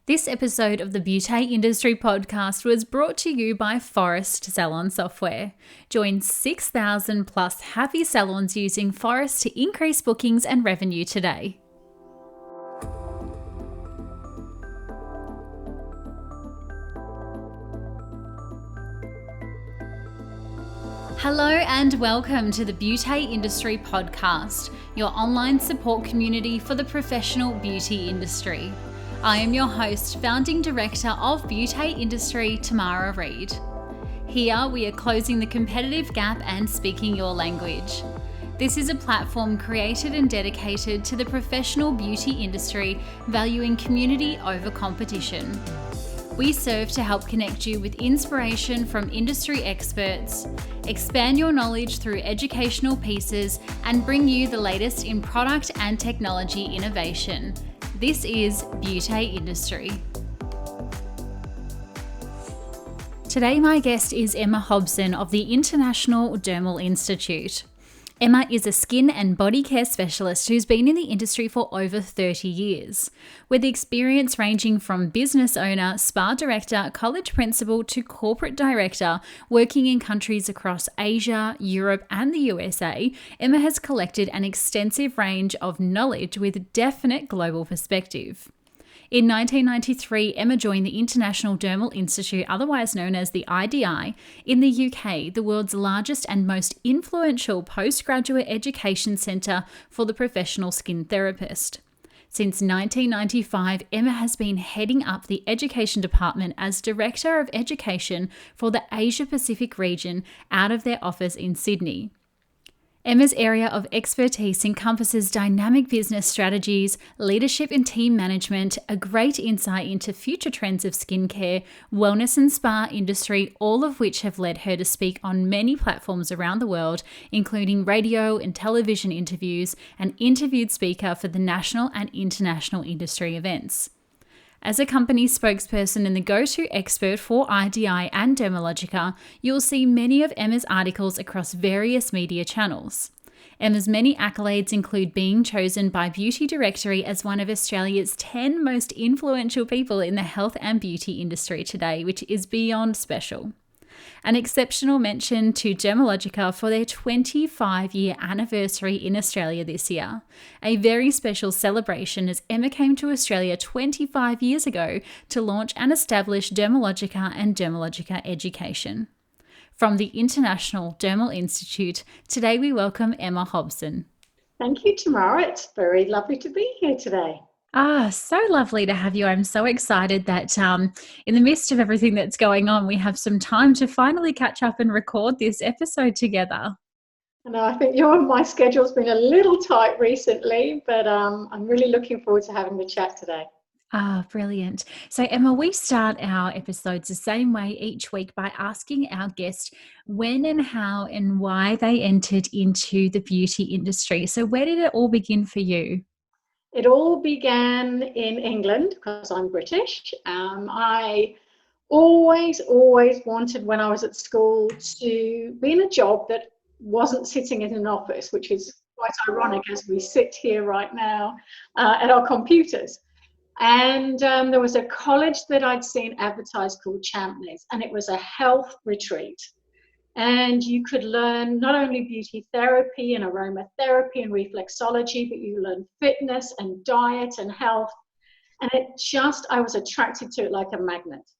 This episode of the Beauty Industry Podcast was brought to you by Forest Salon Software. Join 6,000 plus happy salons using Forest to increase bookings and revenue today. Hello and welcome to the Beauty Industry Podcast, your online support community for the professional beauty industry. I am your host, founding director of Beauty Industry, Tamara Reid. Here we are closing the competitive gap and speaking your language. This is a platform created and dedicated to the professional beauty industry, valuing community over competition. We serve to help connect you with inspiration from industry experts, expand your knowledge through educational pieces, and bring you the latest in product and technology innovation. This is Beauty Industry. Today, my guest is Emma Hobson of the International Dermal Institute. Emma is a skin and body care specialist who's been in the industry for over 30 years, with experience ranging from business owner, spa director, college principal to corporate director, working in countries across Asia, Europe, and the U.S.A. Emma has collected an extensive range of knowledge with definite global perspective. In 1993, Emma joined the International Dermal Institute, otherwise known as the IDI, in the UK, the world's largest and most influential postgraduate education centre for the professional skin therapist. Since 1995, Emma has been heading up the Education Department as Director of Education for the Asia Pacific region out of their office in Sydney. Emma's area of expertise encompasses dynamic business strategies, leadership and team management, a great insight into future trends of skincare, wellness and spa industry, all of which have led her to speak on many platforms around the world, including radio and television interviews, and interviewed speaker for the national and international industry events. As a company spokesperson and the go-to expert for IDI and Dermalogica, you'll see many of Emma's articles across various media channels. Emma's many accolades include being chosen by Beauty Directory as one of Australia's 10 most influential people in the health and beauty industry today, which is beyond special. An exceptional mention to Dermalogica for their 25-year anniversary in Australia this year. A very special celebration as Emma came to Australia 25 years ago to launch and establish Dermalogica and Dermalogica Education. From the International Dermal Institute, today we welcome Emma Hobson. Thank you, Tamara. It's very lovely to be here today. So lovely to have you. I'm so excited that in the midst of everything that's going on, we have some time to finally catch up and record this episode together. And I think my schedule's been a little tight recently, but I'm really looking forward to having the chat today. Brilliant. So Emma, we start our episodes the same way each week by asking our guest when and how and why they entered into the beauty industry. So where did it all begin for you? It all began in England because I'm British. I always wanted when I was at school to be in a job that wasn't sitting in an office, which is quite ironic as we sit here right now at our computers. And there was a college that I'd seen advertised called Champneys, and it was a health retreat. And you could learn not only beauty therapy and aromatherapy and reflexology, but you learn fitness and diet and health. And I was attracted to it like a magnet.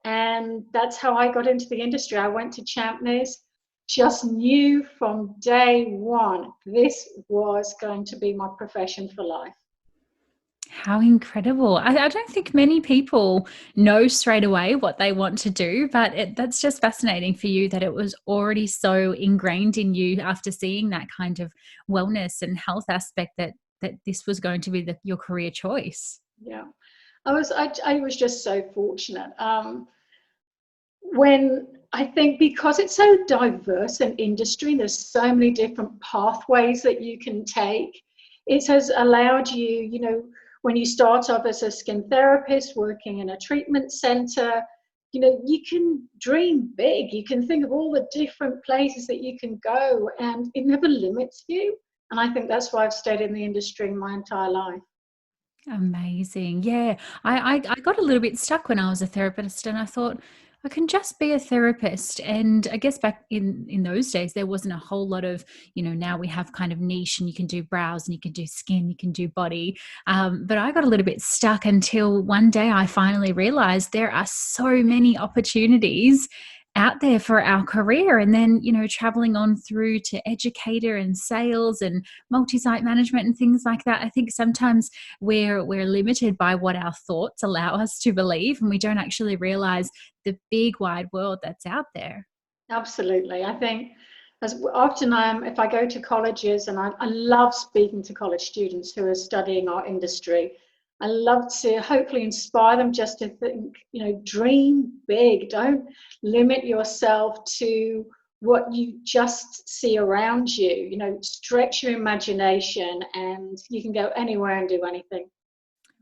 And that's how I got into the industry. I went to Champneys, just knew from day one, this was going to be my profession for life. How incredible. I don't think many people know straight away what they want to do, but that's just fascinating for you that it was already so ingrained in you after seeing that kind of wellness and health aspect that this was going to be your career choice. Yeah, I was just so fortunate. When I think because it's so diverse an industry, there's so many different pathways that you can take. It has allowed you, when you start off as a skin therapist working in a treatment center, you can dream big. You can think of all the different places that you can go, and it never limits you. And I think that's why I've stayed in the industry my entire life. Amazing. Yeah. I got a little bit stuck when I was a therapist, and I thought I can just be a therapist. And I guess back in those days there wasn't a whole lot of, now we have kind of niche, and you can do brows and you can do skin, you can do body. But I got a little bit stuck until one day I finally realized there are so many opportunities out there for our career. And then, traveling on through to educator and sales and multi-site management and things like that. I think sometimes we're limited by what our thoughts allow us to believe, and we don't actually realize the big wide world that's out there. Absolutely. I think as often if I go to colleges, and I love speaking to college students who are studying our industry, I love to hopefully inspire them just to think, dream big. Don't limit yourself to what you just see around you. Stretch your imagination, and you can go anywhere and do anything.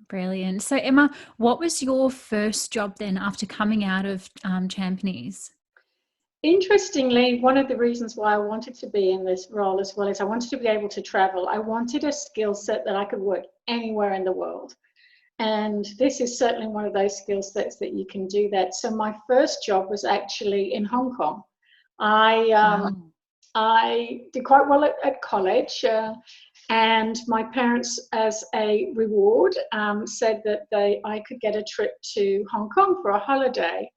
Brilliant. So Emma, what was your first job then after coming out of Champneys? Interestingly, one of the reasons why I wanted to be in this role as well is I wanted to be able to travel. I wanted a skill set that I could work anywhere in the world. And this is certainly one of those skill sets that you can do that. So my first job was actually in Hong Kong. I Wow. I did quite well at college, and my parents, as a reward, said that I could get a trip to Hong Kong for a holiday.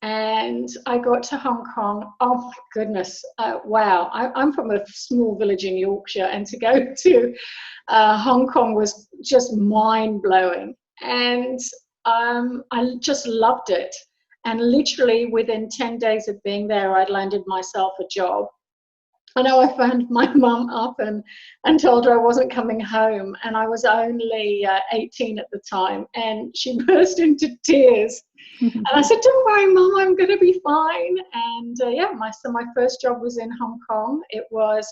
And I got to Hong Kong. Oh my goodness! Wow, I'm from a small village in Yorkshire, and to go to Hong Kong was just mind blowing. And I just loved it. And literally within 10 days of being there, I'd landed myself a job. I know I phoned my mum up and told her I wasn't coming home, and I was only 18 at the time, and she burst into tears. And I said, "Don't worry, Mum, I'm going to be fine." And my first job was in Hong Kong. It was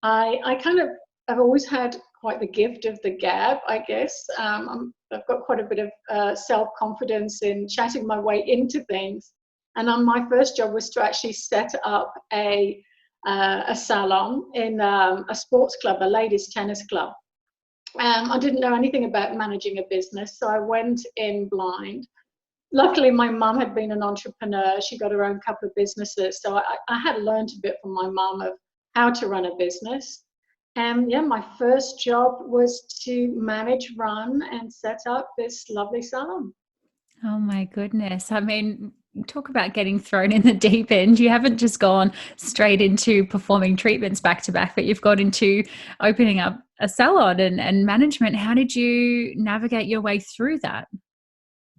I kind of I've always had quite the gift of the gab, I guess. I've got quite a bit of self-confidence in chatting my way into things. And my first job was to actually set up a salon in a sports club, a ladies' tennis club. I didn't know anything about managing a business, so I went in blind. Luckily, my mum had been an entrepreneur. She got her own couple of businesses, so I had learned a bit from my mum of how to run a business. And my first job was to manage, run, and set up this lovely salon. Oh my goodness. I mean, talk about getting thrown in the deep end. You haven't just gone straight into performing treatments back to back, but you've got into opening up a salon and management. How did you navigate your way through that?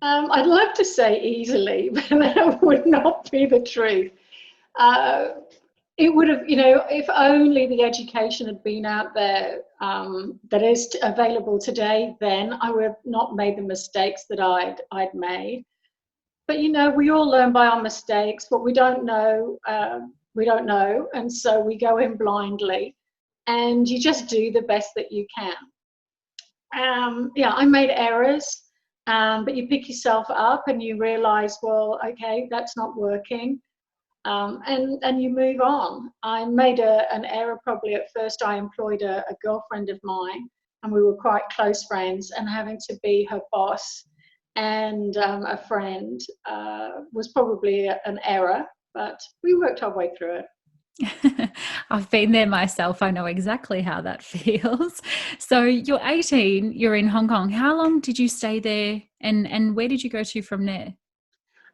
I'd love to say easily, but that would not be the truth. Uh, it would have, if only the education had been out there that is available today, then I would have not made the mistakes that I'd made. But we all learn by our mistakes. What we don't know, we don't know, and so we go in blindly, and you just do the best that you can. I made errors, but you pick yourself up and you realize, well, okay, that's not working. And you move on. I made an error probably at first. I employed a girlfriend of mine, and we were quite close friends, and having to be her boss and a friend was probably an error, but we worked our way through it. I've been there myself. I know exactly how that feels. So you're 18, you're in Hong Kong. How long did you stay there, and where did you go to from there?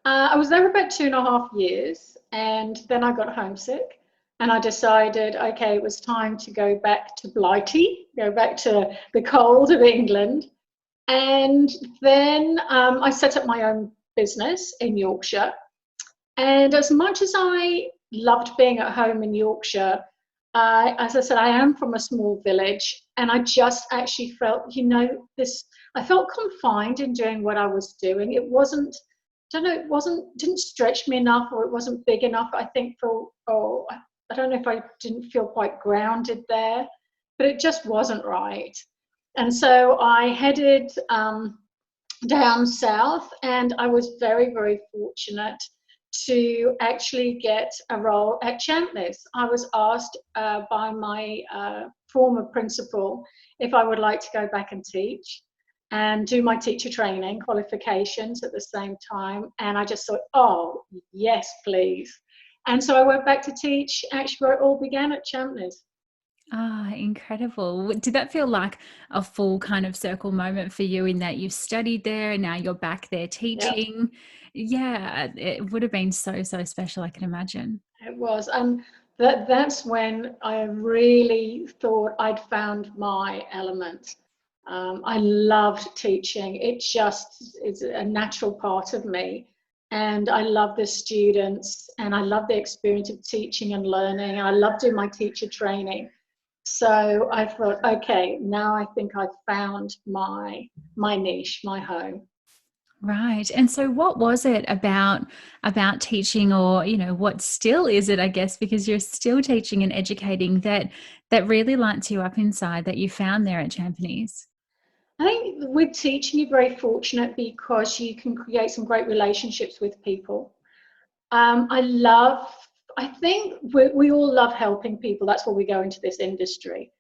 I was there about 2.5 years, and then I got homesick, and I decided, okay, it was time to go back to Blighty, go back to the cold of England. And then I set up my own business in Yorkshire. And as much as I loved being at home in Yorkshire, as I said, I am from a small village, and I just actually felt, I felt confined in doing what I was doing. It wasn't, I don't know, didn't stretch me enough, or it wasn't big enough. I think I don't know if I didn't feel quite grounded there, but it just wasn't right. And so I headed down south, and I was very, very fortunate to actually get a role at Champneys. I was asked by my former principal if I would like to go back and teach. and do my teacher training qualifications at the same time. And I just thought, oh, yes, please. And so I went back to teach actually where it all began at Champneys. Ah, incredible. Did that feel like a full kind of circle moment for you in that you studied there and now you're back there Yeah, teaching? Yeah, it would have been so, so special, I can imagine. it was. And that's when I really thought I'd found my element. I loved teaching. It just is a natural part of me. And I love the students and I love the experience of teaching and learning. And I love doing my teacher training. So I thought, okay, now I think I've found my niche, my home. Right. And so what was it about teaching, or, what still is it, I guess, because you're still teaching and educating, that really lights you up inside, that you found there at Champneys? I think with teaching, you're very fortunate because you can create some great relationships with people. I think we all love helping people. That's why we go into this industry.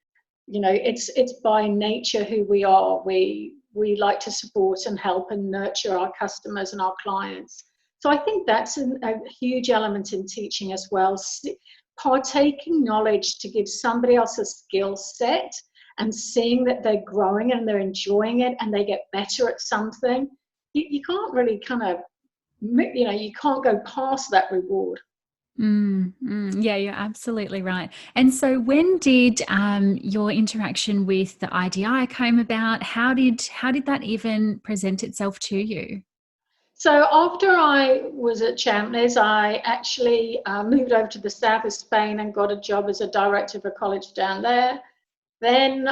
It's by nature who we are. We like to support and help and nurture our customers and our clients. So I think that's a huge element in teaching as well. Partaking knowledge to give somebody else a skill set and seeing that they're growing and they're enjoying it and they get better at something. You can't really you can't go past that reward. Yeah, you're absolutely right. And so when did your interaction with the IDI came about? How did that even present itself to you? So after I was at Champneys, I actually moved over to the south of Spain and got a job as a director of a college down there. Then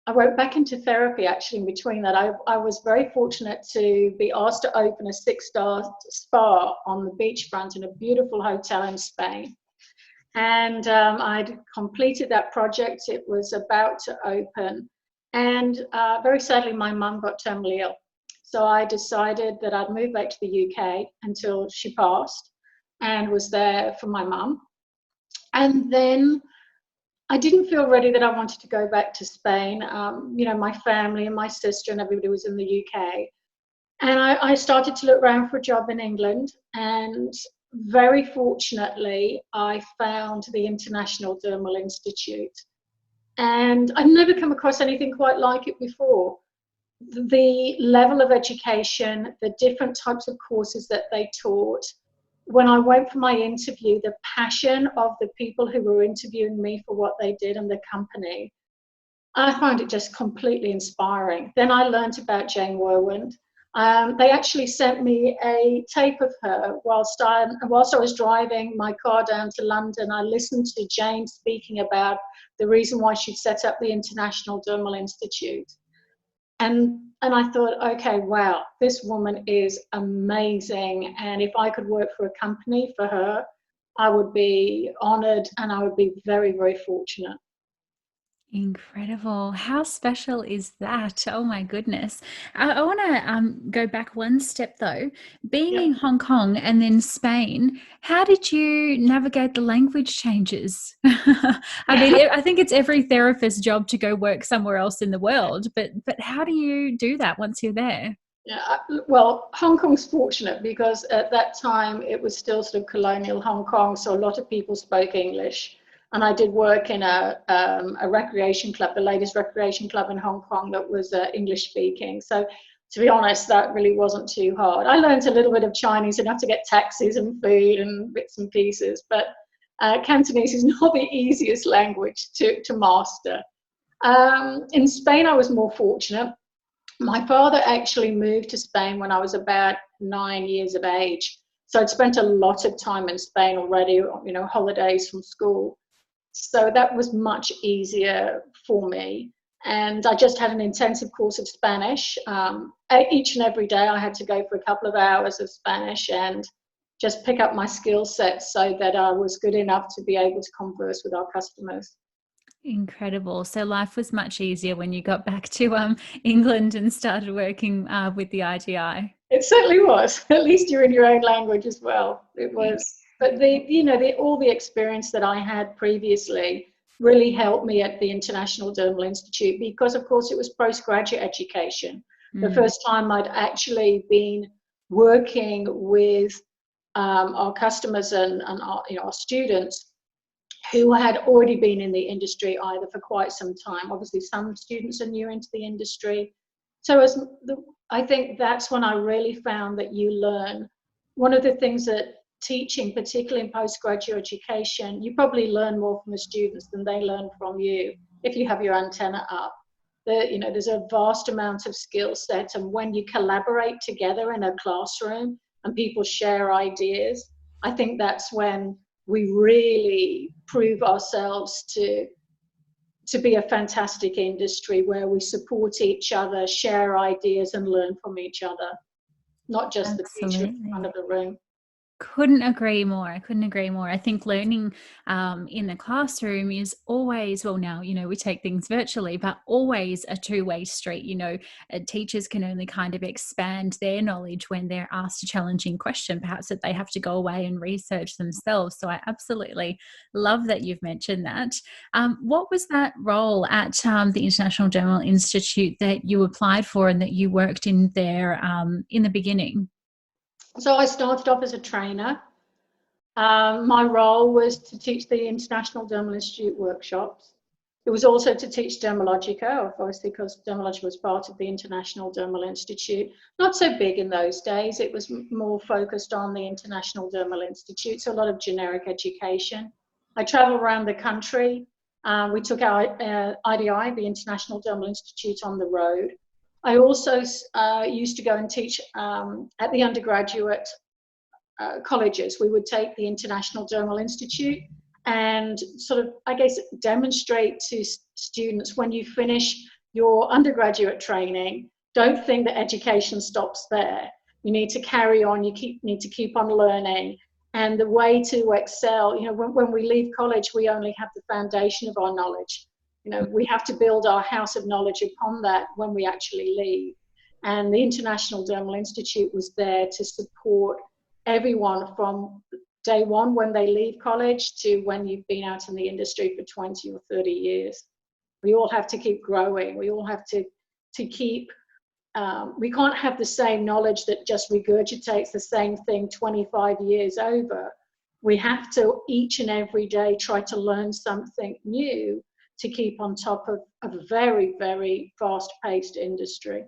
I went back into therapy actually in between that. I was very fortunate to be asked to open a 6-star spa on the beachfront in a beautiful hotel in Spain. And I'd completed that project. It was about to open. And very sadly, my mum got terminally ill. So I decided that I'd move back to the UK until she passed and was there for my mum. And then I didn't feel ready that I wanted to go back to Spain. My family and my sister and everybody was in the UK. And I started to look around for a job in England. And very fortunately, I found the International Dermal Institute. And I'd never come across anything quite like it before. The level of education, the different types of courses that they taught. When I went for my interview, the passion of the people who were interviewing me for what they did and the company, I found it just completely inspiring. Then I learned about Jane Werwand. They actually sent me a tape of her whilst I was driving my car down to London. I listened to Jane speaking about the reason why she'd set up the International Dermal Institute. And I thought, okay, wow, this woman is amazing. And if I could work for a company for her, I would be honored and I would be very, very fortunate. Incredible. How special is that? Oh my goodness. I want to go back one step though. Being Yeah. in Hong Kong and then Spain, how did you navigate the language changes? I mean, I think it's every therapist's job to go work somewhere else in the world, but how do you do that once you're there? Yeah, well, Hong Kong's fortunate because at that time it was still sort of colonial Hong Kong, so a lot of people spoke English. And I did work in a recreation club, the latest recreation club in Hong Kong that was English speaking. So to be honest, that really wasn't too hard. I learned a little bit of Chinese enough to get taxis and food and bits and pieces, but Cantonese is not the easiest language to master. In Spain, I was more fortunate. My father actually moved to Spain when I was about 9 years of age. So I'd spent a lot of time in Spain already, holidays from school. So that was much easier for me. And I just had an intensive course of Spanish. Each and every day I had to go for a couple of hours of Spanish and just pick up my skill set so that I was good enough to be able to converse with our customers. Incredible. So life was much easier when you got back to England and started working with the IGI. It certainly was. At least you're in your own language as well. It was. But all the experience that I had previously really helped me at the International Dermal Institute, because of course it was postgraduate education. The first time I'd actually been working with our customers and our, our students who had already been in the industry either for quite some time. Obviously, some students are new into the industry. So I think that's when I really found that you learn. One of the things that teaching, particularly in postgraduate education, you probably learn more from the students than they learn from you if you have your antenna up. There's a vast amount of skill set, and when you collaborate together in a classroom and people share ideas, I think that's when we really prove ourselves to be a fantastic industry where we support each other, share ideas, and learn from each other, not just the teacher in front of the room. Couldn't agree more. I couldn't agree more. I think learning in the classroom is always, well, now, we take things virtually, but always a two-way street. Teachers can only kind of expand their knowledge when they're asked a challenging question, perhaps that they have to go away and research themselves. So I absolutely love that you've mentioned that. What was that role at the International Dermal Institute that you applied for and that you worked in there in the beginning? So I started off as a trainer. My role was to teach the International Dermal Institute workshops. It was also to teach Dermalogica, obviously, because Dermalogica was part of the International Dermal Institute. Not so big in those days. It was more focused on the International Dermal Institute, so a lot of generic education. I traveled around the country. We took our IDI, the International Dermal Institute, on the road. I also used to go and teach at the undergraduate colleges. We would take the International Dermal Institute and sort of, I guess, demonstrate to students, when you finish your undergraduate training, don't think that education stops there. You need to carry on, need to keep on learning. And the way to excel, when we leave college, we only have the foundation of our knowledge. We have to build our house of knowledge upon that when we actually leave. And the International Dermal Institute was there to support everyone from day one when they leave college to when you've been out in the industry for 20 or 30 years. We all have to keep growing. We all have to keep, we can't have the same knowledge that just regurgitates the same thing 25 years over. We have to each and every day try to learn something new to keep on top of a very, very fast-paced industry.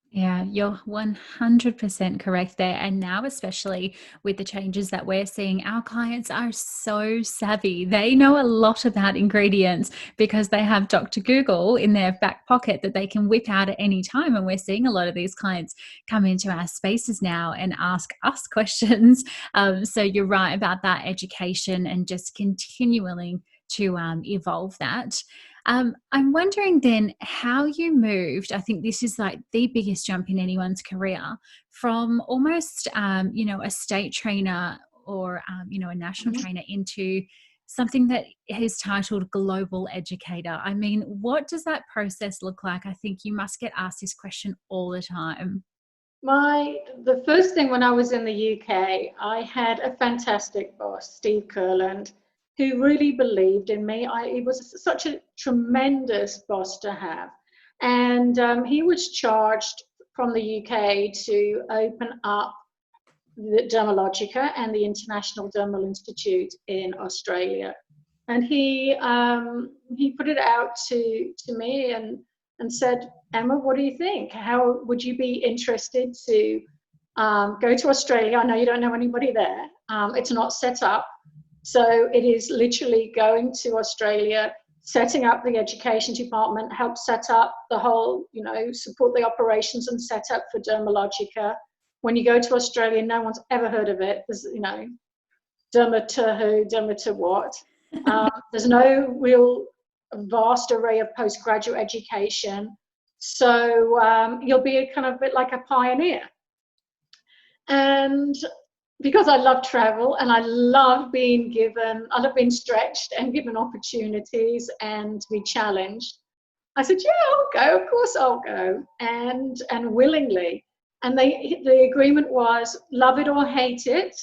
Yeah, you're 100% correct there. And now, especially with the changes that we're seeing, our clients are so savvy. They know a lot about ingredients because they have Dr. Google in their back pocket that they can whip out at any time. And we're seeing a lot of these clients come into our spaces now and ask us questions. So you're right about that education and just continuing to evolve that. I'm wondering then how you moved. I think this is like the biggest jump in anyone's career from almost, a state trainer or, a national trainer into something that is titled global educator. I mean, what does that process look like? I think you must get asked this question all the time. The first thing, when I was in the UK, I had a fantastic boss, Steve Kurland, who really believed in me. He was such a tremendous boss to have. And he was charged from the UK to open up the Dermalogica and the International Dermal Institute in Australia. And he put it out to me and said, Emma, what do you think? How would you be interested to go to Australia? I know you don't know anybody there. It's not set up. So it is literally going to Australia, setting up the education department, help set up the whole, support the operations and set up for Dermalogica. When you go to Australia, no one's ever heard of it. There's, derma to who, derma to what. There's no real vast array of postgraduate education. So you'll be a kind of bit like a pioneer. And because I love travel and I love being stretched and given opportunities and to be challenged, I said, yeah, I'll go. Of course I'll go. And willingly. And the agreement was love it or hate it.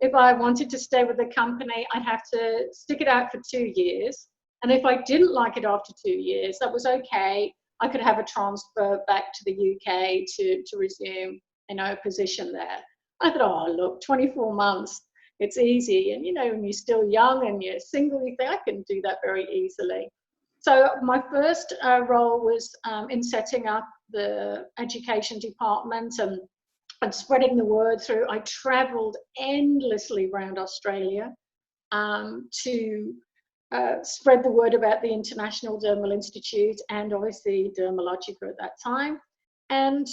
If I wanted to stay with the company, I'd have to stick it out for 2 years And if I didn't like it after 2 years, that was okay. I could have a transfer back to the UK to resume, a position there. I thought, oh, look, 24 months, it's easy. And, when you're still young and you're single, you think I can do that very easily. So my first role was in setting up the education department and spreading the word through. I travelled endlessly around Australia to spread the word about the International Dermal Institute and obviously Dermalogica at that time. And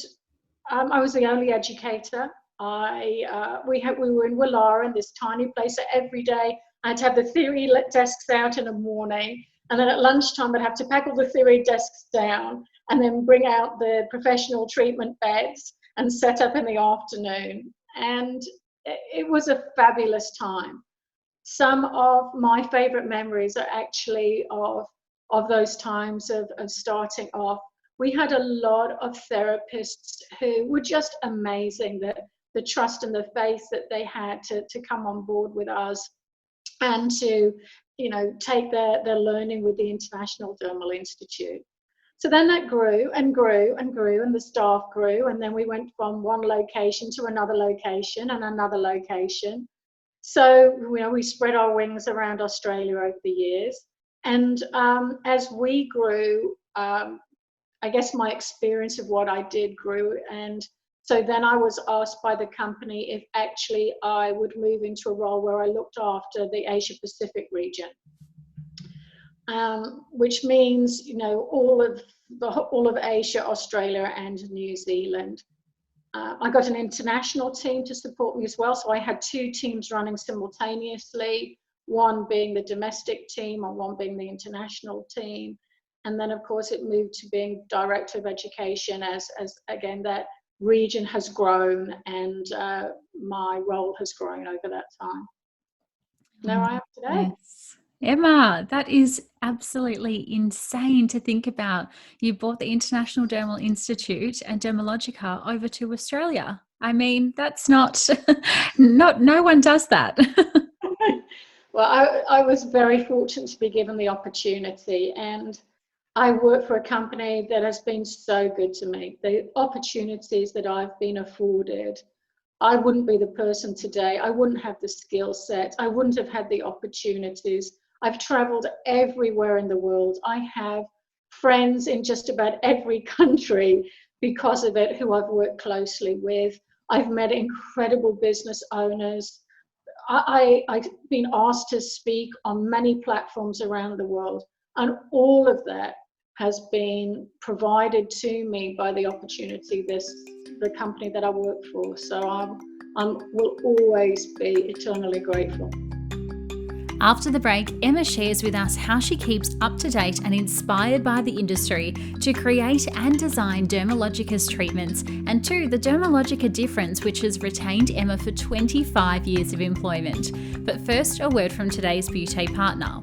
I was the only educator. We were in Willara, in this tiny place. So every day I had to have the theory desks out in the morning, and then at lunchtime I'd have to pack all the theory desks down and then bring out the professional treatment beds and set up in the afternoon. And it was a fabulous time. Some of my favorite memories are actually of those times of starting off. We had a lot of therapists who were just amazing, the trust and the faith that they had to come on board with us and to, take their learning with the International Dermal Institute. So then that grew and grew and grew, and the staff grew, and then we went from one location to another location and another location. So, we spread our wings around Australia over the years. And as we grew, I guess my experience of what I did grew. And so then I was asked by the company if actually I would move into a role where I looked after the Asia Pacific region, which means, all of Asia, Australia, and New Zealand. I got an international team to support me as well. So I had 2 teams running simultaneously, one being the domestic team and one being the international team. And then, of course, it moved to being director of education as again, that region has grown and my role has grown over that time. Now I am today. Yes. Emma, that is absolutely insane to think about. You brought the International Dermal Institute and Dermalogica over to Australia. I mean, that's not no one does that. Well, I was very fortunate to be given the opportunity, and I work for a company that has been so good to me. The opportunities that I've been afforded, I wouldn't be the person today. I wouldn't have the skill set. I wouldn't have had the opportunities. I've traveled everywhere in the world. I have friends in just about every country because of it who I've worked closely with. I've met incredible business owners. I've been asked to speak on many platforms around the world, and all of that has been provided to me by the opportunity the company that I work for. So I will always be eternally grateful. After the break, Emma shares with us how she keeps up to date and inspired by the industry to create and design Dermalogica's treatments, and 2, the Dermalogica difference, which has retained Emma for 25 years of employment. But first, a word from today's beauty partner.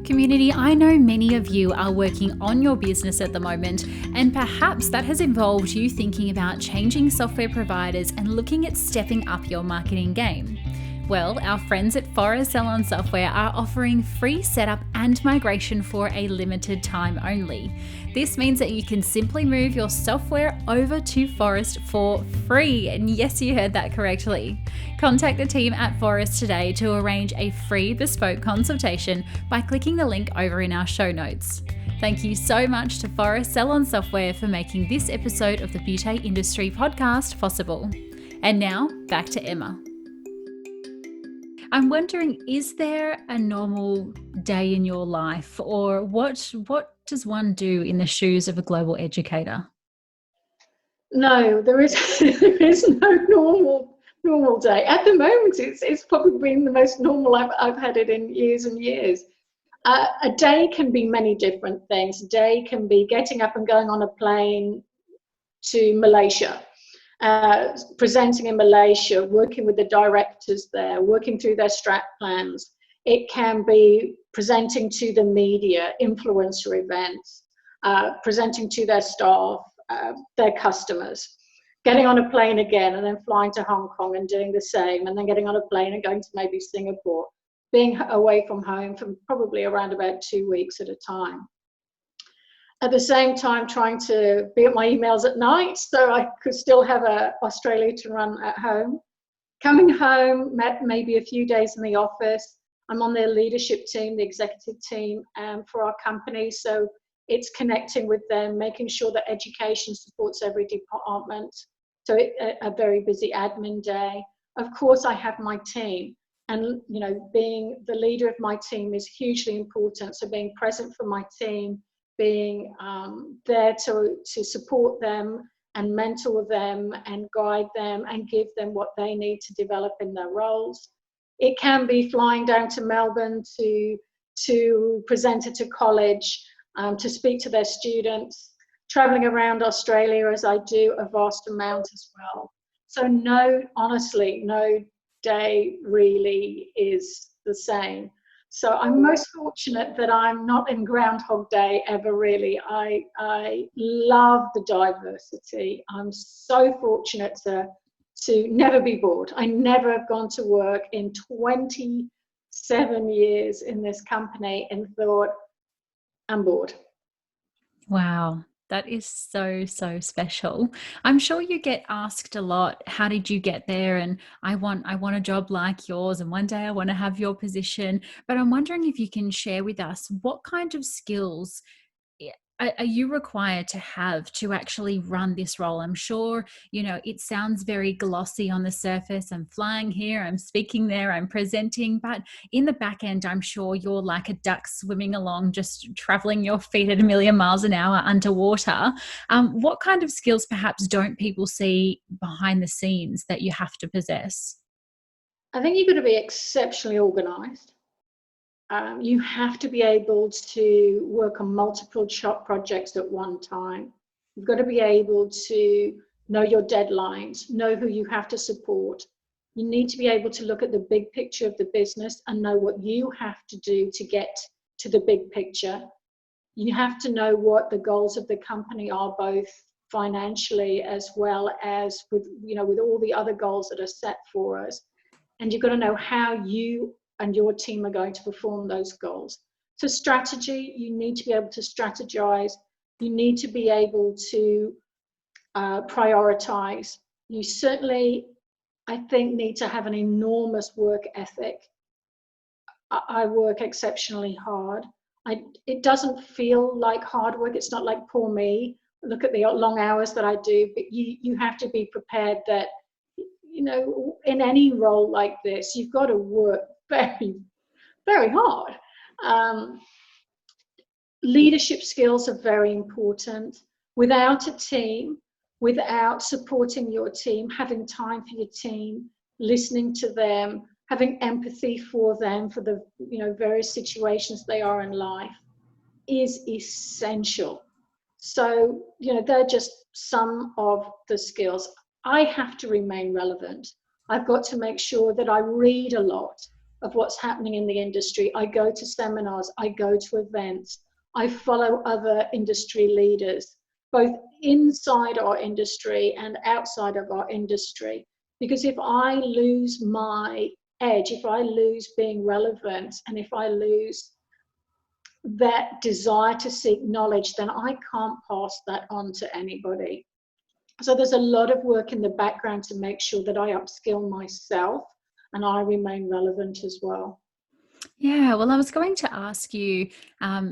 Community, I know many of you are working on your business at the moment, and perhaps that has involved you thinking about changing software providers and looking at stepping up your marketing game. Well, our friends at Forest Salon Software are offering free setup and migration for a limited time only. This means that you can simply move your software over to Forest for free. And yes, you heard that correctly. Contact the team at Forest today to arrange a free bespoke consultation by clicking the link over in our show notes. Thank you so much to Forest Salon Software for making this episode of the Beauty Industry podcast possible. And now, back to Emma. I'm wondering, is there a normal day in your life, or what does one do in the shoes of a global educator? No, there is no normal day. At the moment, it's probably been the most normal I've had it in years and years. A day can be many different things. A day can be getting up and going on a plane to Malaysia. Presenting in Malaysia, working with the directors there, working through their strat plans. It can be presenting to the media, influencer events, presenting to their staff, their customers, getting on a plane again and then flying to Hong Kong and doing the same, and then getting on a plane and going to maybe Singapore. being away from home for probably around about 2 weeks at a time. At the same time, trying to be at my emails at night so I could still have Australia to run at home. Coming home, maybe a few days in the office. I'm on their leadership team, the executive team for our company. So it's connecting with them, making sure that education supports every department. So a very busy admin day. Of course, I have my team. And, you know, being the leader of my team is hugely important. So being present for my team, being there to support them and mentor them and guide them and give them what they need to develop in their roles. It can be flying down to Melbourne to present at a college, to speak to their students, traveling around Australia as I do a vast amount as well. So honestly, no day really is the same. So I'm most fortunate that I'm not in Groundhog Day ever, really. I love the diversity. I'm so fortunate to never be bored. I never have gone to work in 27 years in this company and thought, I'm bored. Wow. That is so, so special. I'm sure you get asked a lot, how did you get there? And I want a job like yours, and one day I want to have your position. But I'm wondering if you can share with us what kind of skills are you required to have to actually run this role? I'm sure, you know, it sounds very glossy on the surface. I'm flying here, I'm speaking there, I'm presenting, but in the back end, I'm sure you're like a duck swimming along, just traveling your feet at a million miles an hour underwater. What kind of skills perhaps don't people see behind the scenes that you have to possess? I think you've got to be exceptionally organized. You have to be able to work on multiple projects at one time. You've got to be able to know your deadlines, know who you have to support. You need to be able to look at the big picture of the business and know what you have to do to get to the big picture. You have to know what the goals of the company are, both financially as well as with all the other goals that are set for us. And you've got to know how you and your team are going to perform those goals. So strategy, you need to be able to strategize. You need to be able to prioritize. You certainly, I think, need to have an enormous work ethic. I work exceptionally hard. It doesn't feel like hard work. It's not like poor me. Look at the long hours that I do, but you have to be prepared that, you know, in any role like this, you've got to work very, very hard. Leadership skills are very important. Without a team, without supporting your team, having time for your team, listening to them, having empathy for them, for the various situations they are in life, is essential. So, they're just some of the skills. I have to remain relevant. I've got to make sure that I read a lot of what's happening in the industry. I go to seminars, I go to events, I follow other industry leaders, both inside our industry and outside of our industry. Because if I lose my edge, if I lose being relevant, and if I lose that desire to seek knowledge, then I can't pass that on to anybody. So there's a lot of work in the background to make sure that I upskill myself and I remain relevant as well. Yeah, well, I was going to ask you,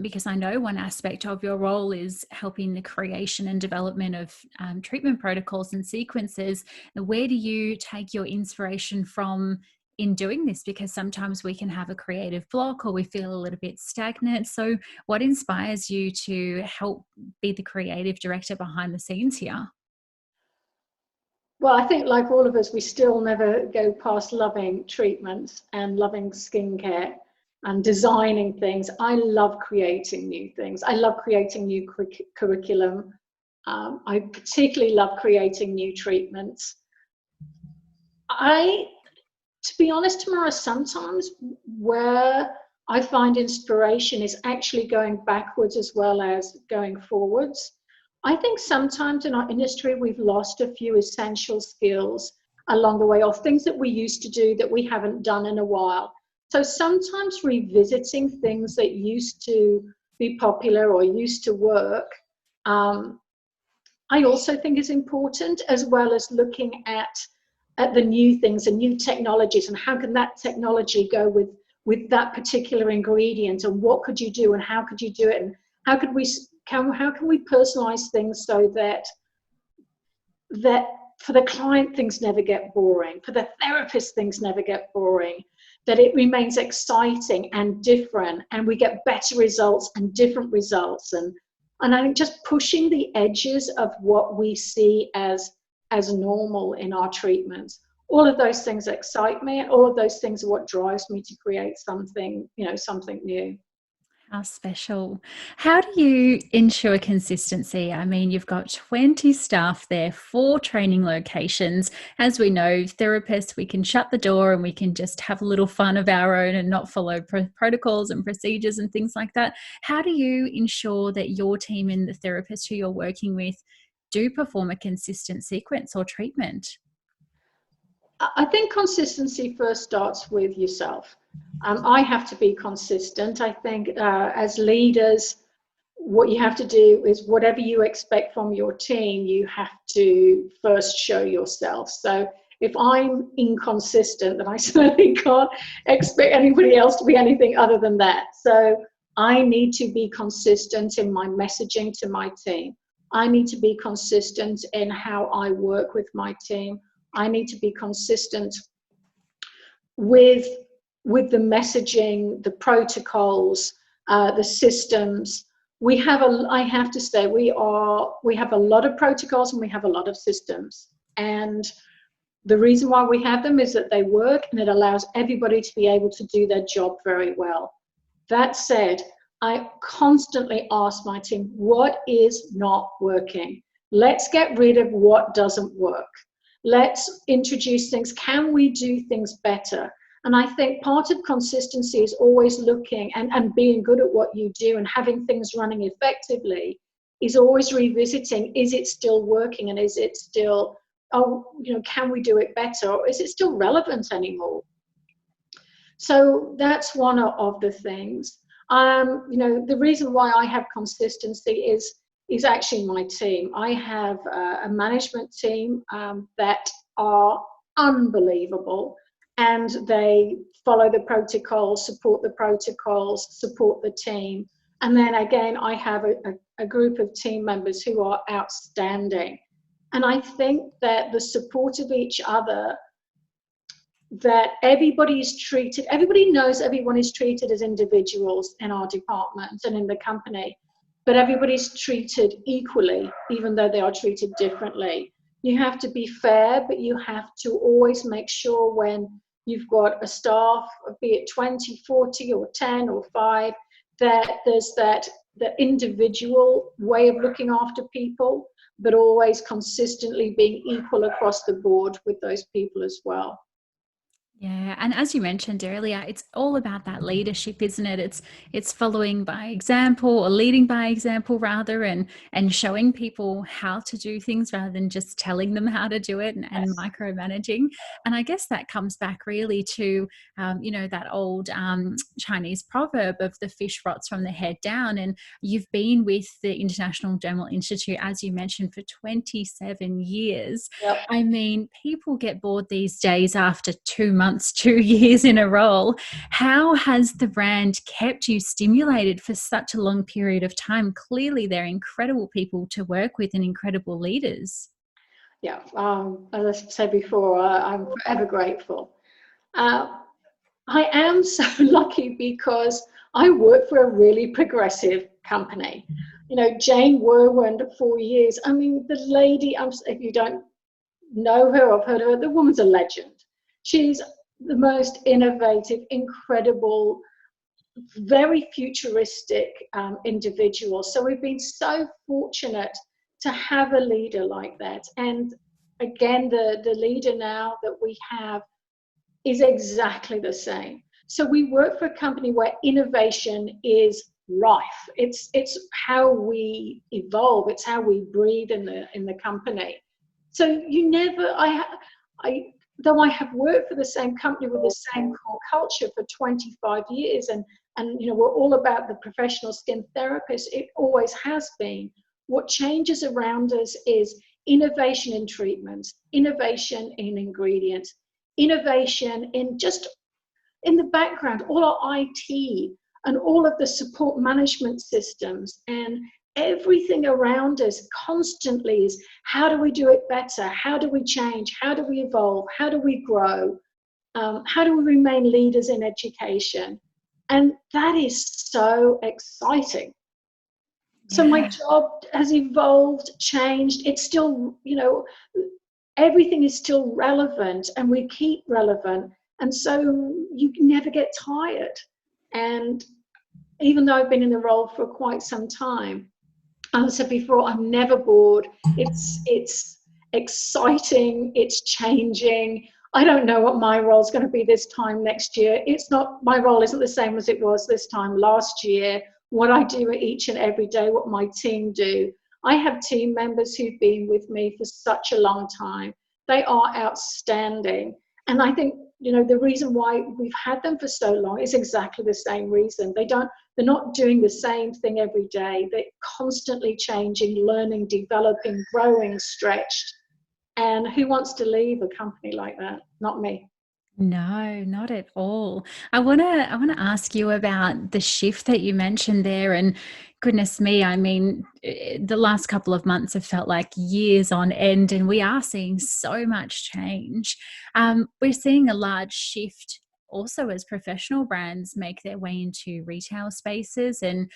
because I know one aspect of your role is helping the creation and development of treatment protocols and sequences. Where do you take your inspiration from in doing this? Because sometimes we can have a creative block or we feel a little bit stagnant. So what inspires you to help be the creative director behind the scenes here? Well, I think like all of us, we still never go past loving treatments and loving skincare and designing things. I love creating new things. I love creating new curriculum. I particularly love creating new treatments. To be honest, Tamara, sometimes where I find inspiration is actually going backwards as well as going forwards. I think sometimes in our industry, we've lost a few essential skills along the way, or things that we used to do that we haven't done in a while. So sometimes revisiting things that used to be popular or used to work, I also think is important, as well as looking at the new things and new technologies, and how can that technology go with that particular ingredient, and what could you do and how could you do it, and how can we personalize things so that for the client things never get boring, for the therapist things never get boring, that it remains exciting and different, and we get better results and different results. And I think just pushing the edges of what we see as normal in our treatments, all of those things excite me, and all of those things are what drives me to create something, something new. How special. How do you ensure consistency? I mean, you've got 20 staff there, 4 training locations. As we know, therapists, we can shut the door and we can just have a little fun of our own and not follow protocols and procedures and things like that. How do you ensure that your team and the therapist who you're working with do perform a consistent sequence or treatment? I think consistency first starts with yourself. I have to be consistent. I think as leaders, what you have to do is whatever you expect from your team, you have to first show yourself. So if I'm inconsistent, then I certainly can't expect anybody else to be anything other than that. So I need to be consistent in my messaging to my team. I need to be consistent in how I work with my team. I need to be consistent with the messaging, the protocols, the systems. I have to say, we have a lot of protocols and we have a lot of systems. And the reason why we have them is that they work, and it allows everybody to be able to do their job very well. That said, I constantly ask my team, what is not working? Let's get rid of what doesn't work. Let's introduce things. Can we do things better? And I think part of consistency is always looking and being good at what you do and having things running effectively, is always revisiting, is it still working, and is it still, can we do it better, or is it still relevant anymore? So that's one of the things. The reason why I have consistency is actually my team. I have a management team that are unbelievable, and they follow the protocols, support the team. And then again, I have a group of team members who are outstanding. And I think that the support of each other, that everybody knows everyone is treated as individuals in our department and in the company, but everybody's treated equally, even though they are treated differently. You have to be fair, but you have to always make sure when you've got a staff, be it 20, 40 or 10 or 5, that there's that individual way of looking after people, but always consistently being equal across the board with those people as well. Yeah, and as you mentioned earlier, it's all about that leadership, isn't it? It's following by example, or leading by example rather, and showing people how to do things rather than just telling them how to do it and micromanaging. And I guess that comes back really to that old Chinese proverb of the fish rots from the head down. And you've been with the International Dermal Institute, as you mentioned, for 27 years. Yep. I mean, people get bored these days after 2 months, 2 years in a role. How has the brand kept you stimulated for such a long period of time? Clearly, they're incredible people to work with and incredible leaders. Yeah, as I said before, I'm forever grateful. I am so lucky because I work for a really progressive company. Jane Werwand, 4 years. I mean, the lady, if you don't know her or have heard of her, the woman's a legend. She's the most innovative, incredible, very futuristic individual. So we've been so fortunate to have a leader like that. And again, the leader now that we have is exactly the same. So we work for a company where innovation is rife. It's how we evolve. It's how we breathe in the company. So though I have worked for the same company with the same core culture for 25 years, and we're all about the professional skin therapist, it always has been. What changes around us is innovation in treatments, innovation in ingredients, innovation in just in the background, all our IT and all of the support management systems, and everything around us constantly is, how do we do it better? How do we change? How do we evolve? How do we grow? How do we remain leaders in education? And that is so exciting. So my job has evolved, changed. It's still, everything is still relevant, and we keep relevant. And so you never get tired. And even though I've been in the role for quite some time, as I said before, I'm never bored. It's exciting. It's changing. I don't know what my role is going to be this time next year. My role isn't the same as it was this time last year. What I do each and every day, what my team do. I have team members who've been with me for such a long time. They are outstanding. And I think, the reason why we've had them for so long is exactly the same reason. They're not doing the same thing every day. They're constantly changing, learning, developing, growing, stretched. And who wants to leave a company like that? Not me. No, not at all. I want to ask you about the shift that you mentioned there, and goodness me, I mean, the last couple of months have felt like years on end, and we are seeing so much change. We're seeing a large shift also as professional brands make their way into retail spaces and,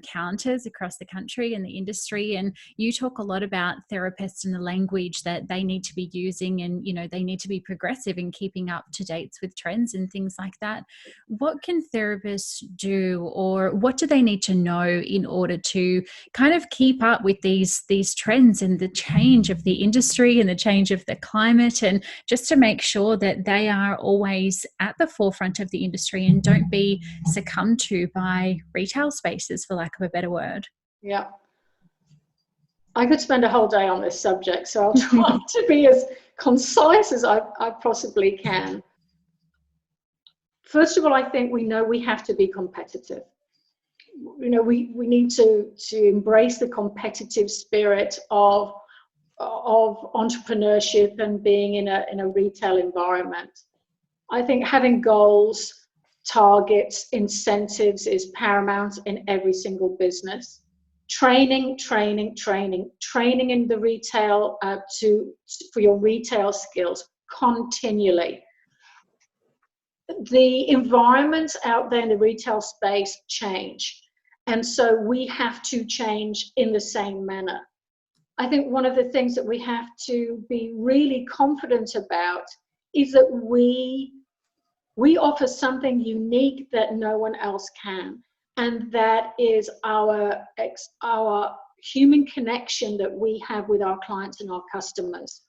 counters across the country and the industry. And you talk a lot about therapists and the language that they need to be using, and, they need to be progressive in keeping up to dates with trends and things like that. What can therapists do, or what do they need to know in order to kind of keep up with these trends and the change of the industry and the change of the climate, and just to make sure that they are always at the forefront of the industry and don't be succumbed to by retail spaces, for lack of a better word? Yeah. I could spend a whole day on this subject, so I'll try to be as concise as I possibly can. First of all, I think we know we have to be competitive. We need to embrace the competitive spirit of entrepreneurship and being in a retail environment. I think having goals, targets, incentives is paramount in every single business. Training in the retail for your retail skills continually. The environments out there in the retail space change, and so we have to change in the same manner. I think one of the things that we have to be really confident about is that we offer something unique that no one else can, and that is our human connection that we have with our clients and our customers,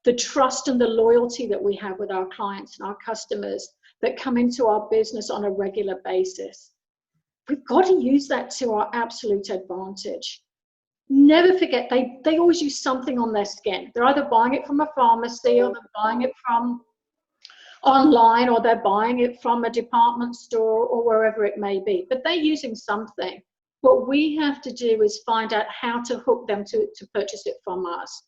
the trust and the loyalty that we have with our clients and our customers that come into our business on a regular basis. We've got to use that to our absolute advantage. Never forget, they always use something on their skin. They're either buying it from a pharmacy, or they're buying it from online, or they're buying it from a department store, or wherever it may be. But they're using something. What we have to do is find out how to hook them to purchase it from us.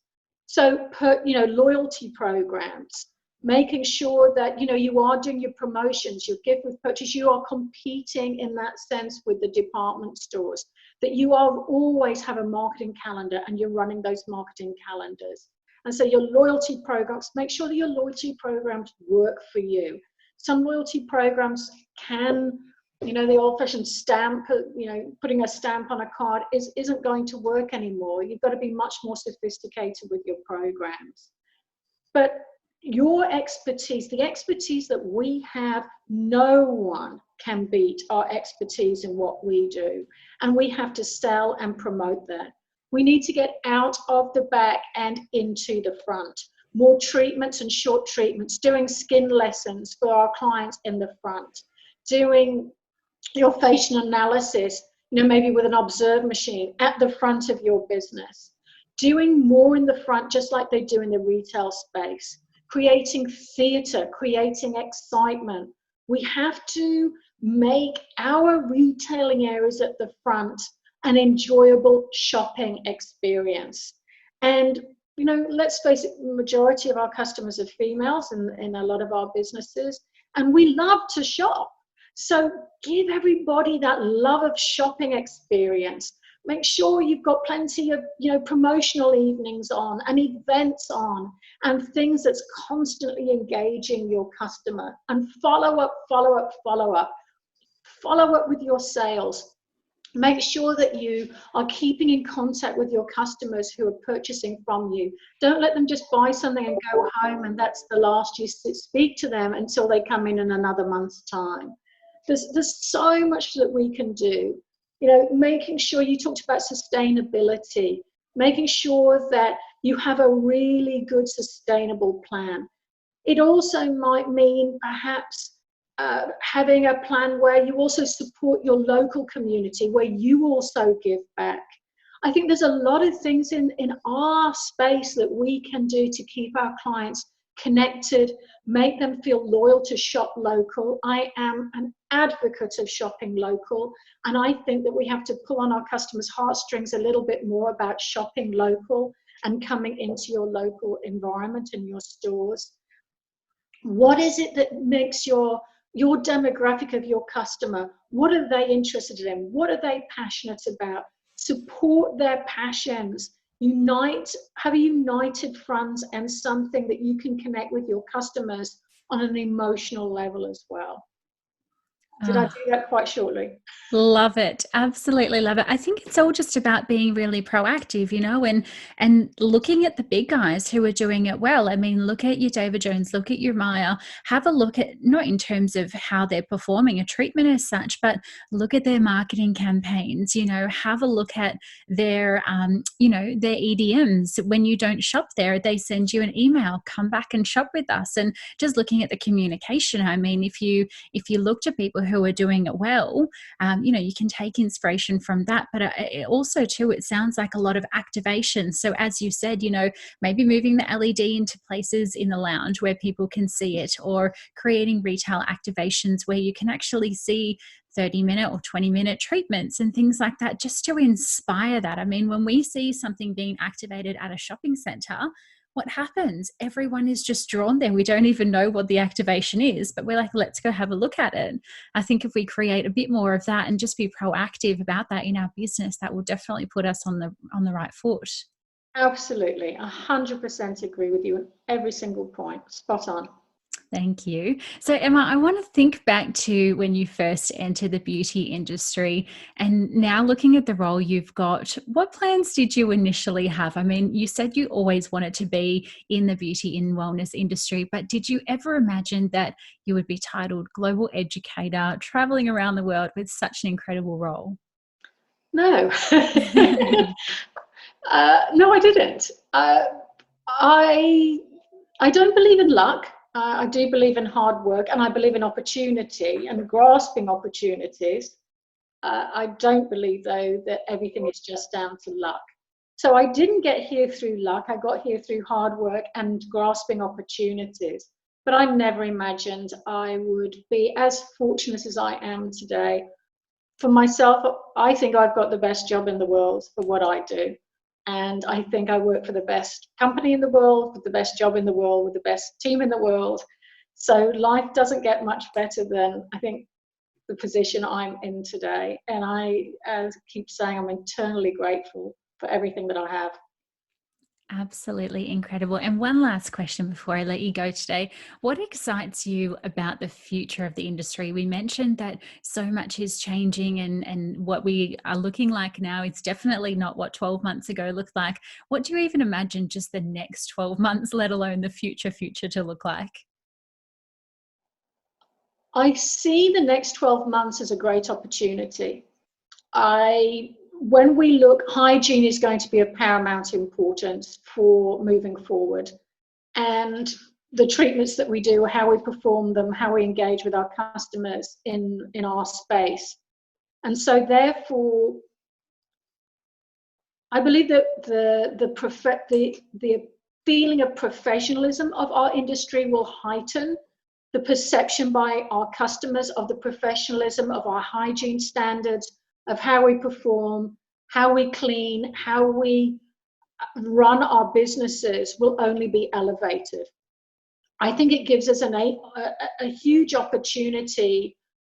So, loyalty programs, making sure that, you are doing your promotions, your gift with purchase, you are competing in that sense with the department stores, that you are always have a marketing calendar and you're running those marketing calendars. And so your loyalty programs, make sure that your loyalty programs work for you. Some loyalty programs can, the old-fashioned stamp, putting a stamp on a card isn't going to work anymore. You've got to be much more sophisticated with your programs. But your expertise, the expertise that we have, no one can beat our expertise in what we do. And we have to sell and promote that. We need to get out of the back and into the front. More treatments and short treatments, doing skin lessons for our clients in the front, doing your facial analysis, maybe with an Observe machine at the front of your business, doing more in the front, just like they do in the retail space. creating theatre, creating excitement. We have to make our retailing areas at the front an enjoyable shopping experience. And, you know, let's face it, the majority of our customers are females in a lot of our businesses, and we love to shop. So give everybody that love of shopping experience. Make sure you've got plenty of, you know, promotional evenings on and events on and things that's constantly engaging your customer. And follow up, follow up, follow up. Follow up with your sales. Make sure that you are keeping in contact with your customers who are purchasing from you. Don't let them just buy something and go home and that's the last you speak to them until they come in another month's time. There's so much that we can do. You know, making sure, you talked about sustainability, making sure that you have a really good sustainable plan. It also might mean perhaps having a plan where you also support your local community, where you also give back. I think there's a lot of things in our space that we can do to keep our clients connected, make them feel loyal to shop local. I am an advocate of shopping local, and I think that we have to pull on our customers' heartstrings a little bit more about shopping local and coming into your local environment and your stores. What is it that makes your demographic of your customer? What are they interested in? What are they passionate about? Support their passions. Have a united front and something that you can connect with your customers on an emotional level as well. Did I do that quite shortly? Love it. Absolutely love it. I think it's all just about being really proactive, you know, and looking at the big guys who are doing it well. I mean, look at your David Jones, look at your Maya, have a look at, not in terms of how they're performing a treatment as such, but look at their marketing campaigns, you know, have a look at their, you know, their EDMs. When you don't shop there, they send you an email, come back and shop with us. And just looking at the communication, I mean, if you look to people who are doing it well, you know, you can take inspiration from that. But it also, too, it sounds like a lot of activation. So as you said, you know, maybe moving the LED into places in the lounge where people can see it, or creating retail activations where you can actually see 30-minute or 20-minute treatments and things like that, just to inspire that. I mean, when we see something being activated at a shopping centre, what happens? Everyone is just drawn there. We don't even know what the activation is, but we're like, let's go have a look at it. I think if we create a bit more of that and just be proactive about that in our business, that will definitely put us on the right foot. Absolutely. 100% agree with you on every single point. Spot on. Thank you. So, Emma, I want to think back to when you first entered the beauty industry, and now looking at the role you've got, what plans did you initially have? I mean, you said you always wanted to be in the beauty and wellness industry, but did you ever imagine that you would be titled global educator, traveling around the world with such an incredible role? No. No, I didn't. I don't believe in luck. I do believe in hard work, and I believe in opportunity and grasping opportunities. I don't believe, though, that everything is just down to luck. So I didn't get here through luck. I got here through hard work and grasping opportunities. But I never imagined I would be as fortunate as I am today. For myself, I think I've got the best job in the world for what I do. And I think I work for the best company in the world, with the best job in the world, with the best team in the world. So life doesn't get much better than, I think, the position I'm in today. And I keep saying I'm eternally grateful for everything that I have. Absolutely incredible. And one last question before I let you go today. What excites you about the future of the industry? We mentioned that so much is changing, and what we are looking like now is definitely not what 12 months ago looked like. What do you even imagine just the next 12 months, let alone the future to look like? I see the next 12 months as a great opportunity. When we look, hygiene is going to be of paramount importance for moving forward. And the treatments that we do, how we perform them, how we engage with our customers in our space. And so therefore, I believe that the feeling of professionalism of our industry will heighten. The perception by our customers of the professionalism of our hygiene standards, of how we perform, how we clean, how we run our businesses will only be elevated. I think it gives us a huge opportunity.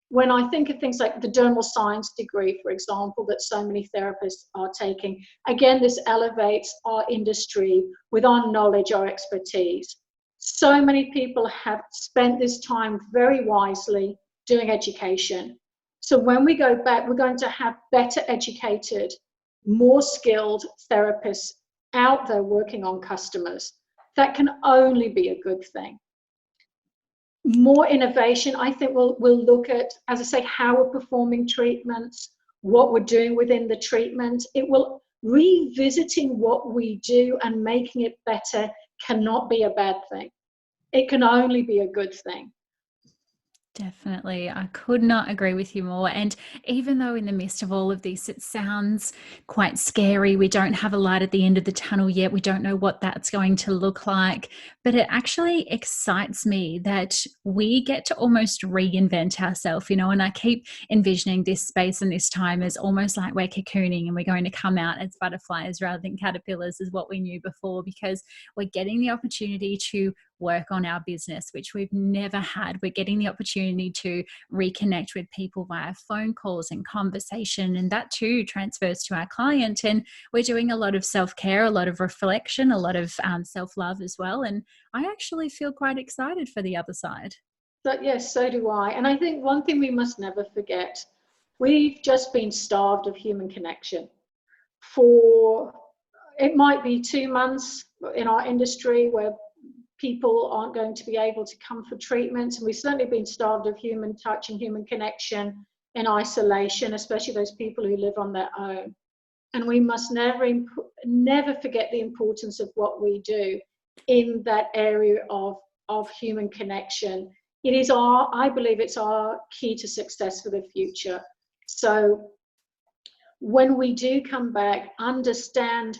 When I think of things like the dermal science degree, for example, that so many therapists are taking, again, this elevates our industry with our knowledge, our expertise. So many people have spent this time very wisely doing education. So when we go back, we're going to have better educated, more skilled therapists out there working on customers. That can only be a good thing. More innovation, I think we'll look at, as I say, how we're performing treatments, what we're doing within the treatment. It will revisiting what we do and making it better cannot be a bad thing. It can only be a good thing. Definitely. I could not agree with you more. And even though in the midst of all of this, it sounds quite scary, we don't have a light at the end of the tunnel yet, we don't know what that's going to look like, but it actually excites me that we get to almost reinvent ourselves, and I keep envisioning this space and this time as almost like we're cocooning and we're going to come out as butterflies rather than caterpillars as what we knew before, because we're getting the opportunity to work on our business, which we've never had. We're getting the opportunity to reconnect with people via phone calls and conversation, and that too transfers to our client. And we're doing a lot of self-care, a lot of reflection, a lot of self-love as well. And I actually feel quite excited for the other side. But yes, so do I. And I think one thing we must never forget, we've just been starved of human connection. It might be 2 months in our industry where people aren't going to be able to come for treatments, and we've certainly been starved of human touch and human connection in isolation, especially those people who live on their own. And we must never forget the importance of what we do in that area of human connection. I believe it's our key to success for the future. So when we do come back, understand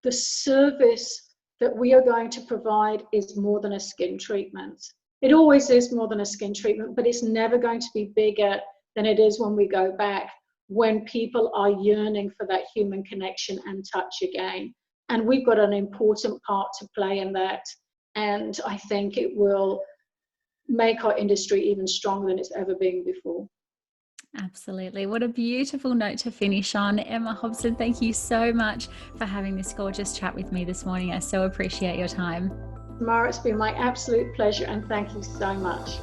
the service that we are going to provide is more than a skin treatment. It always is more than a skin treatment, but it's never going to be bigger than it is when we go back, when people are yearning for that human connection and touch again. And we've got an important part to play in that. And I think it will make our industry even stronger than it's ever been before. Absolutely. What a beautiful note to finish on. Emma Hobson, thank you so much for having this gorgeous chat with me this morning. I so appreciate your time. Mara, it's been my absolute pleasure, and thank you so much.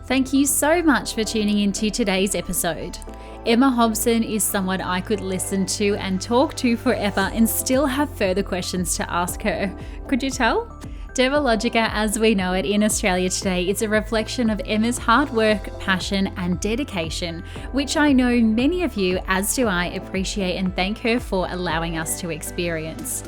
Thank you so much for tuning into today's episode. Emma Hobson is someone I could listen to and talk to forever and still have further questions to ask her. Could you tell? Dermalogica, as we know it in Australia today, is a reflection of Emma's hard work, passion and dedication, which I know many of you, as do I, appreciate and thank her for allowing us to experience.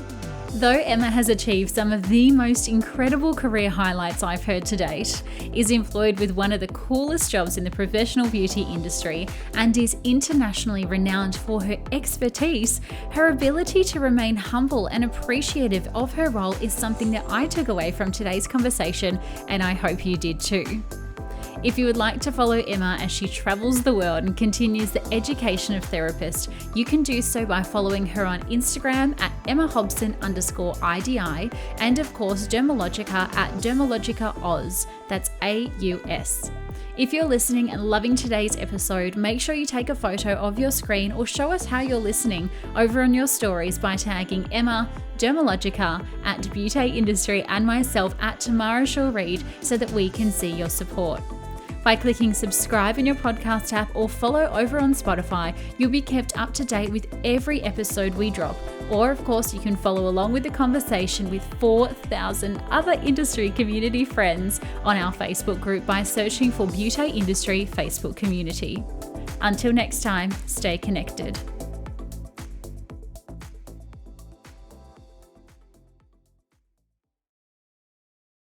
Though Emma has achieved some of the most incredible career highlights I've heard to date, is employed with one of the coolest jobs in the professional beauty industry, and is internationally renowned for her expertise, her ability to remain humble and appreciative of her role is something that I took away from today's conversation, and I hope you did too. If you would like to follow Emma as she travels the world and continues the education of therapists, you can do so by following her on Instagram at @EmmaHobson_IDI, and of course Dermalogica at DermalogicaAus, that's AUS. If you're listening and loving today's episode, make sure you take a photo of your screen or show us how you're listening over on your stories by tagging Emma, Dermalogica at Beauty Industry and myself at Tamara Shaw Reid so that we can see your support. By clicking subscribe in your podcast app or follow over on Spotify, you'll be kept up to date with every episode we drop. Or of course, you can follow along with the conversation with 4,000 other industry community friends on our Facebook group by searching for Beauty Industry Facebook community. Until next time, stay connected.